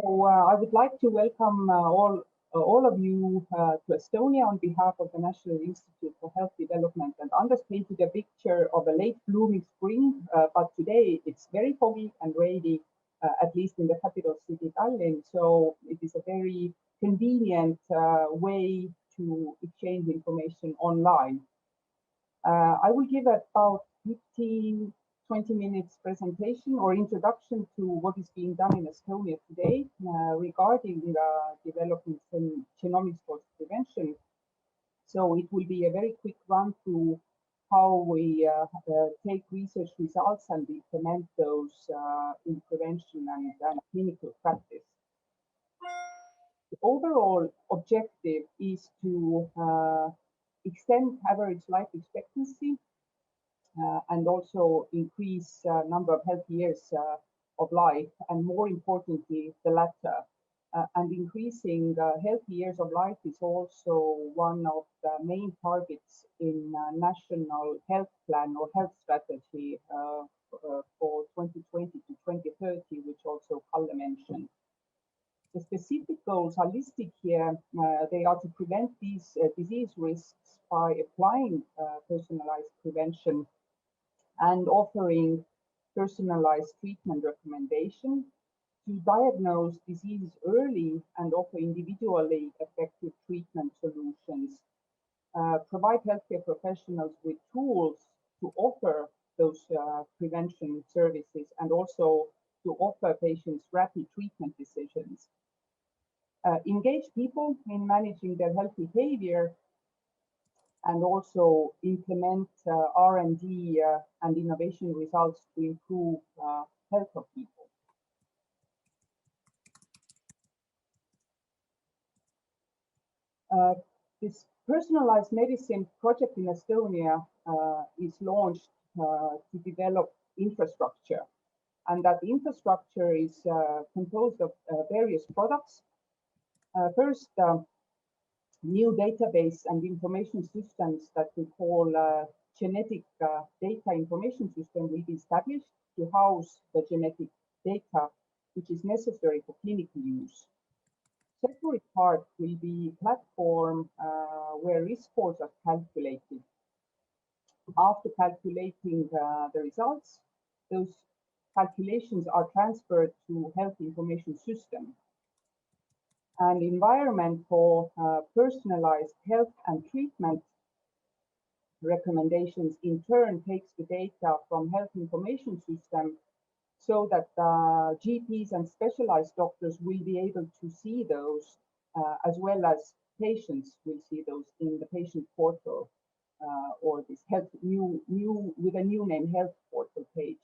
I would like to welcome all of you to Estonia on behalf of the National Institute for Health Development. And Anders painted a picture of a late blooming spring, but today it's very foggy and rainy, at least in the capital city, Tallinn. So it is a very convenient way to exchange information online. I will give about 15-20 minutes presentation or introduction to what is being done in Estonia today regarding developments in genomics for prevention. So it will be a very quick run through how we take research results and implement those in prevention and clinical practice. The overall objective is to extend average life expectancy and also increase number of healthy years of life, and more importantly, the latter. And increasing healthy years of life is also one of the main targets in National Health Plan or Health Strategy for 2020 to 2030, which also Kalle mentioned. The specific goals are listed here. They are to prevent these disease risks by applying personalized prevention and offering personalized treatment recommendation, to diagnose disease early and offer individually effective treatment solutions, provide healthcare professionals with tools to offer those prevention services, and also to offer patients rapid treatment decisions. Engage people in managing their health behavior, and also implement R&D and innovation results to improve health of people. This personalized medicine project in Estonia is launched to develop infrastructure, and that infrastructure is composed of various products. First, new database and information systems that we call genetic data information system will be established to house the genetic data which is necessary for clinical use. Separate part will be platform where risk scores are calculated. After calculating the results, those calculations are transferred to health information system. And environment for personalized health and treatment recommendations in turn takes the data from health information system, so that GPs and specialized doctors will be able to see those, as well as patients will see those in the patient portal or this health with a new name, health portal page.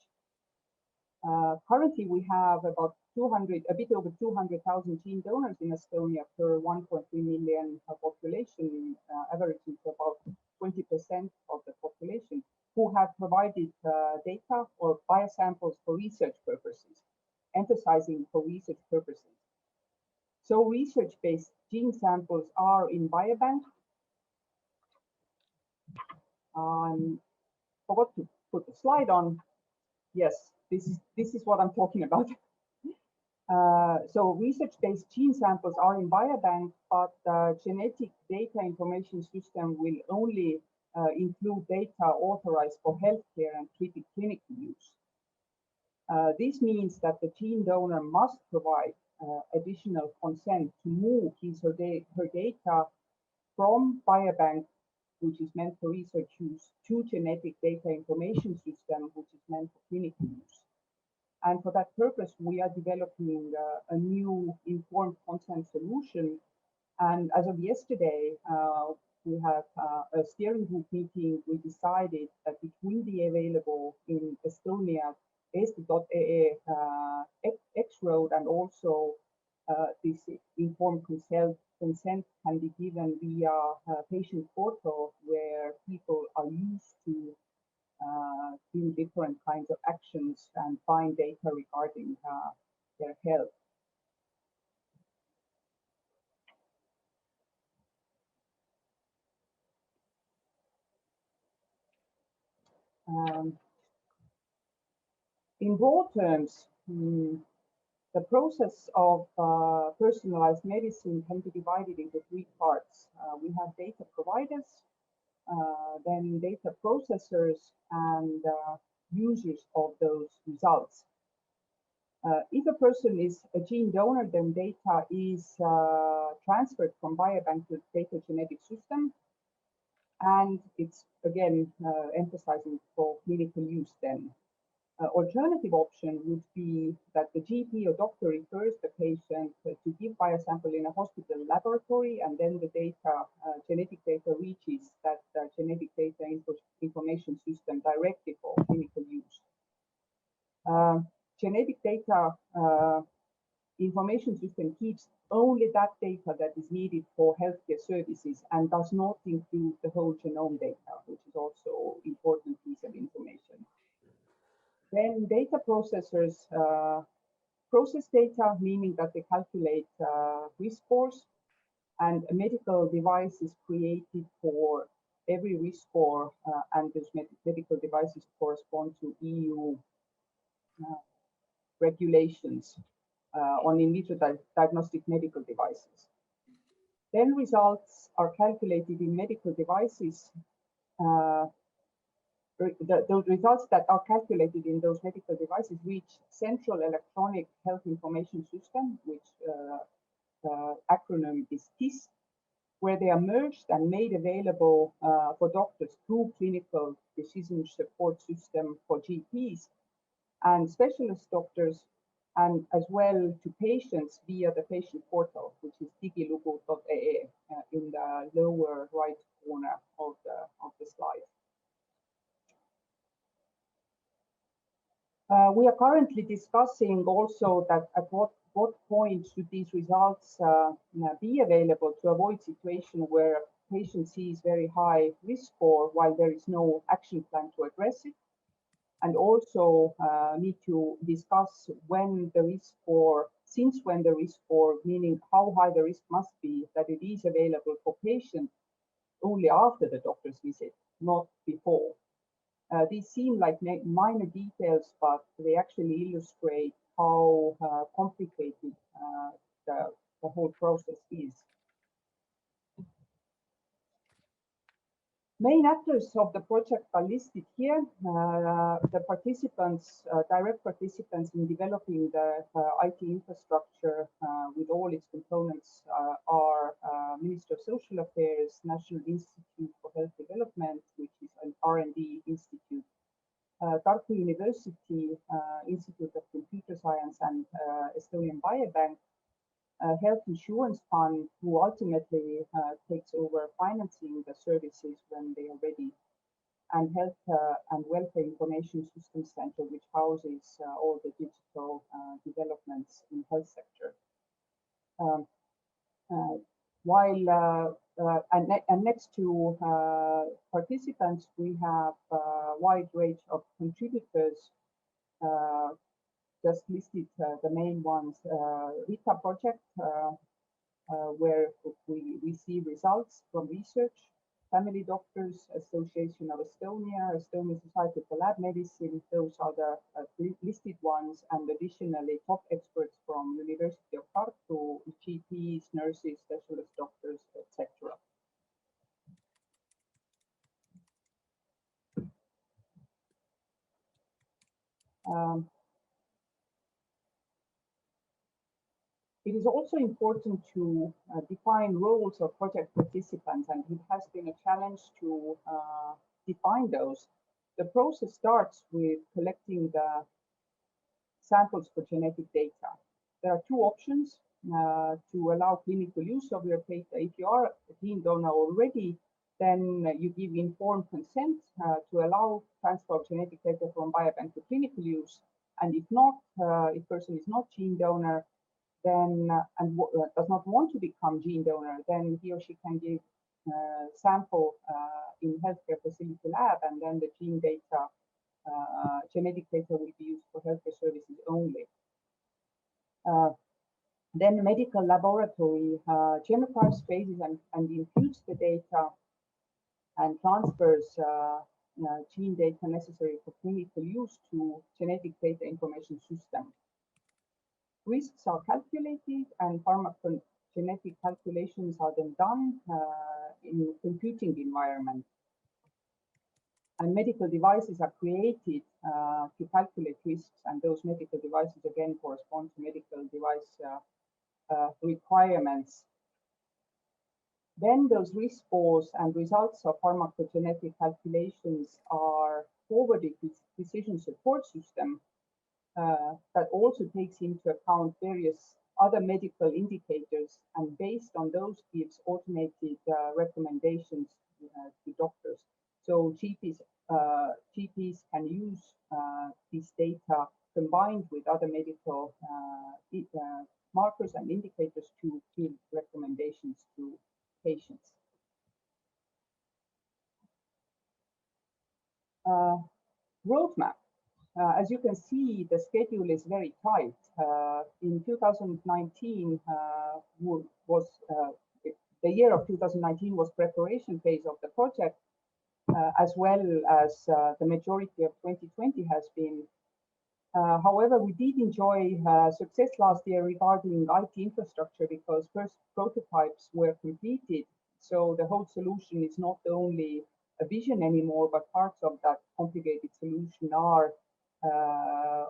Currently, we have about a bit over 200,000 gene donors in Estonia per 1.3 million population, averaging to about 20% of the population, who have provided data or biosamples for research purposes, emphasizing for research purposes. So research-based gene samples are in biobank. Forgot to put the slide on. Yes, this is what I'm talking about. So research-based gene samples are in biobank, but genetic data information system will only include data authorized for healthcare and clinical use. This means that the gene donor must provide additional consent to move his or her data from biobank, which is meant for research use, to genetic data information system, which is meant for clinical use. And for that purpose, we are developing a new informed consent solution. And as of yesterday, we have a steering group meeting. We decided that it will be available in Estonia, eesti.ee X-Road, and also this informed consent can be given via patient portal, where people are used to do different kinds of actions and find data regarding their health. In broad terms, The process of personalized medicine can be divided into three parts. We have data providers, then data processors, and users of those results. If a person is a gene donor, then data is transferred from biobank to data genetic system, and it's again emphasizing for clinical use then. Alternative option would be that the GP or doctor refers the patient to give biosample in a hospital laboratory, and then the data, genetic data reaches that genetic data information system directly for clinical use. Genetic data information system keeps only that data that is needed for healthcare services and does not include the whole genome data, which is also important piece of information. Then data processors process data, meaning that they calculate risk scores, and a medical device is created for every risk score, and those medical devices correspond to EU regulations on in vitro diagnostic medical devices. Then results are calculated in medical devices. The results that are calculated in those medical devices reach Central Electronic Health Information System, which acronym is KISS, where they are merged and made available for doctors through clinical decision support system for GPs and specialist doctors, and as well to patients via the patient portal, which is digilugu.ee in the lower right corner of the slide. We are currently discussing also that at what point should these results be available to avoid situation where a patient sees very high risk score while there is no action plan to address it, and also need to discuss when the risk score, since when the risk score, meaning how high the risk must be, that it is available for patients only after the doctor's visit, not before. These seem like minor details, but they actually illustrate how complicated the whole process is. Main actors of the project are listed here. The participants, direct participants in developing the IT infrastructure with all its components are Minister of Social Affairs, National Institute for Health Development, which is an R&D institute, Tartu University, Institute of Computer Science, and Estonian Biobank, Health Insurance Fund, who ultimately takes over financing the services when they are ready, and Health and Welfare Information Systems Center, which houses all the digital developments in health sector. And next to participants, we have a wide range of contributors. Just listed the main ones. RITA project, where we receive results from research, Family Doctors Association of Estonia, Estonian Society for Lab Medicine, those are the listed ones, and additionally top experts from University of Tartu, GPs, nurses, specialist doctors, etc. It is also important to define roles of project participants, and it has been a challenge to define those. The process starts with collecting the samples for genetic data. There are two options to allow clinical use of your data. If you are a gene donor already, then you give informed consent to allow transfer of genetic data from biobank to clinical use. And if not, if person is not gene donor, then and does not want to become gene donor, then he or she can give sample in healthcare facility lab, and then the gene data, genetic data will be used for healthcare services only. Then medical laboratory genotypes, traces, and imputes the data and transfers gene data necessary for clinical use to genetic data information system. Risks are calculated and pharmacogenetic calculations are then done in computing environment. And medical devices are created to calculate risks, and those medical devices again correspond to medical device requirements. Then those risk scores and results of pharmacogenetic calculations are forwarded to decision support system that also takes into account various other medical indicators, and based on those gives automated recommendations to doctors. So GPs can use this data combined with other medical markers and indicators to give recommendations to patients. Roadmap. As you can see, the schedule is very tight. In 2019 was the year of 2019 was preparation phase of the project, as well as the majority of 2020 has been. However, we did enjoy success last year regarding IT infrastructure because first prototypes were completed. So the whole solution is not only a vision anymore, but parts of that complicated solution are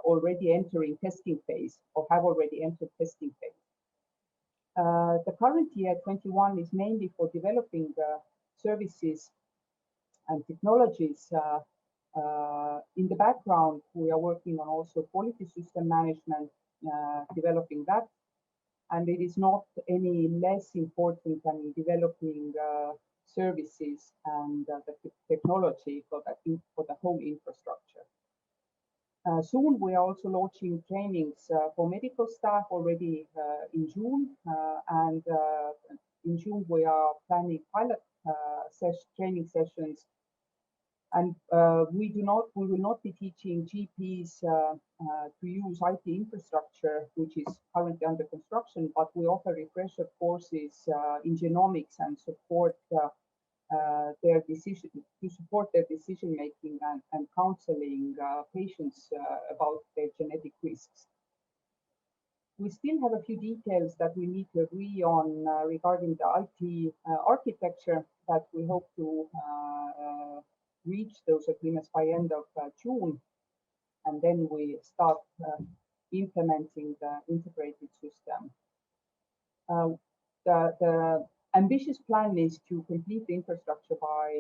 already entering testing phase or have already entered testing phase. The current year, 21, is mainly for developing services and technologies. In the background, we are working on also quality system management, developing that. And it is not any less important than developing services and the technology for the whole infrastructure. Soon we are also launching trainings for medical staff already in June, and in June we are planning pilot training sessions. And we will not be teaching GPs to use IT infrastructure, which is currently under construction, but we offer refresher courses in genomics and support their decision making and counseling patients about their genetic risks. We still have a few details that we need to agree on regarding the IT architecture that we hope to reach those agreements by end of June, and then we start implementing the integrated system. The ambitious plan is to complete the infrastructure by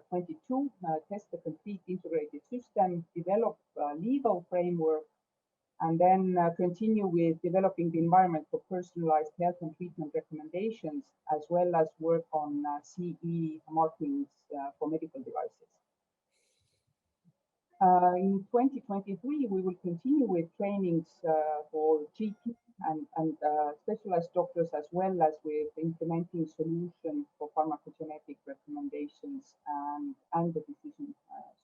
22, test the complete integrated system, develop a legal framework, and then continue with developing the environment for personalized health and treatment recommendations, as well as work on CE markings for medical devices. In 2023, we will continue with trainings for GP and specialized doctors, as well as with implementing solutions for pharmacogenetic recommendations and the decision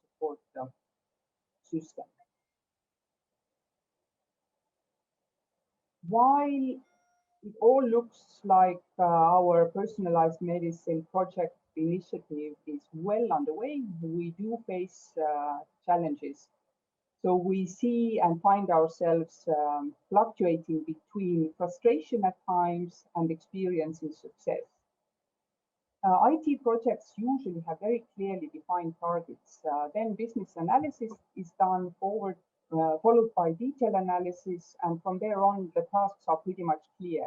support system. While it all looks like our personalized medicine project initiative is well underway, we do face challenges. So we see and find ourselves fluctuating between frustration at times and experiencing success. IT projects usually have very clearly defined targets. Then business analysis is done followed by detail analysis, and from there on, the tasks are pretty much clear.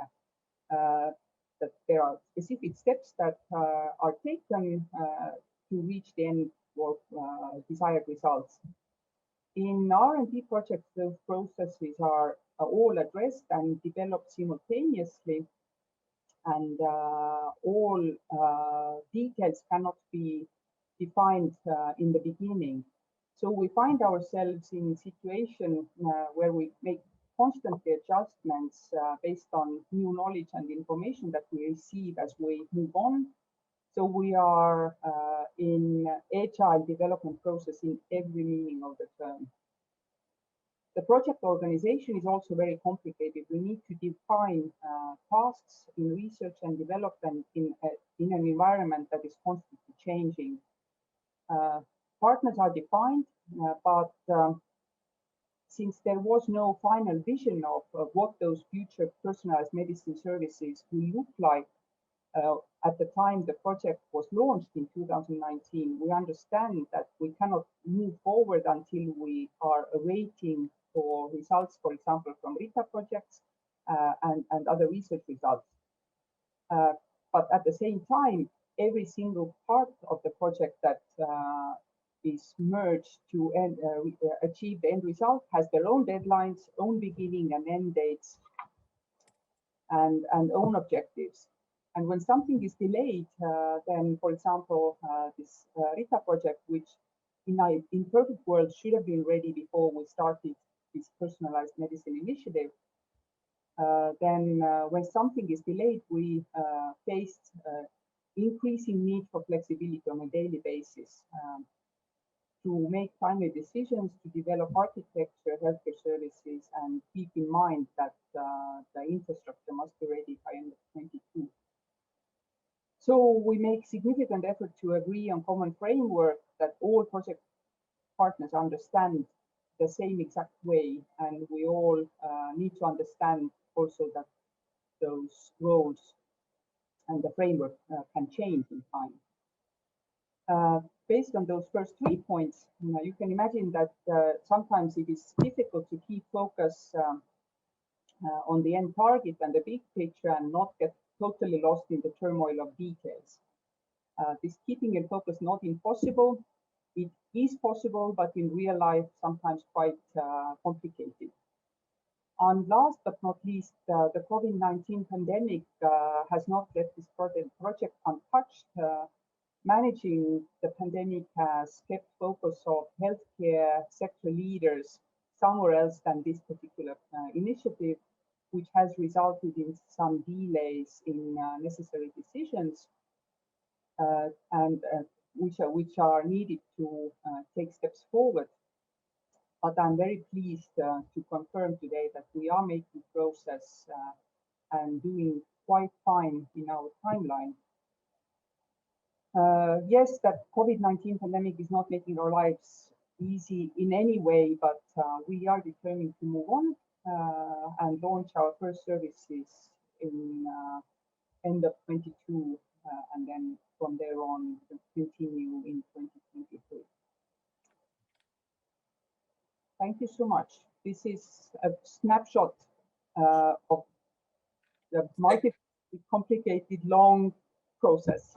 That there are specific steps that are taken to reach the end or desired results. In R&D projects, those processes are all addressed and developed simultaneously, and all details cannot be defined in the beginning. So we find ourselves in a situation where we make constantly adjustments based on new knowledge and information that we receive as we move on. So we are in agile development process in every meaning of the term. The project organization is also very complicated. We need to define tasks in research and development in an environment that is constantly changing. Partners are defined, but since there was no final vision of what those future personalized medicine services will look like, at the time the project was launched in 2019, we understand that we cannot move forward until we are awaiting for results, for example, from RITA projects and other research results. But at the same time, every single part of the project that is merged to achieve the end result has their own deadlines, own beginning and end dates, and own objectives. And when something is delayed, then, for example, this RITA project, which in perfect world should have been ready before we started this personalized medicine initiative, then when something is delayed, we faced increasing need for flexibility on a daily basis to make timely decisions, to develop architecture, healthcare services, and keep in mind that the infrastructure must be ready by end of 22. So we make significant effort to agree on common framework that all project partners understand the same exact way, and we all need to understand also that those roles and the framework can change in time. Based on those first 3 points, you can imagine that sometimes it is difficult to keep focus on the end target and the big picture and not get totally lost in the turmoil of details. This keeping in focus not impossible. It is possible, but in real life, sometimes quite complicated. And last but not least, the COVID-19 pandemic has not left this project untouched. Managing the pandemic has kept focus of healthcare sector leaders somewhere else than this particular initiative, which has resulted in some delays in necessary decisions and which are needed to take steps forward. But I'm very pleased to confirm today that we are making progress and doing quite fine in our timeline. Yes, that COVID-19 pandemic is not making our lives easy in any way, but we are determined to move on and launch our first services in end of 22, and then from there on continue in 2023. Thank you so much. This is a snapshot of the multi-complicated long process.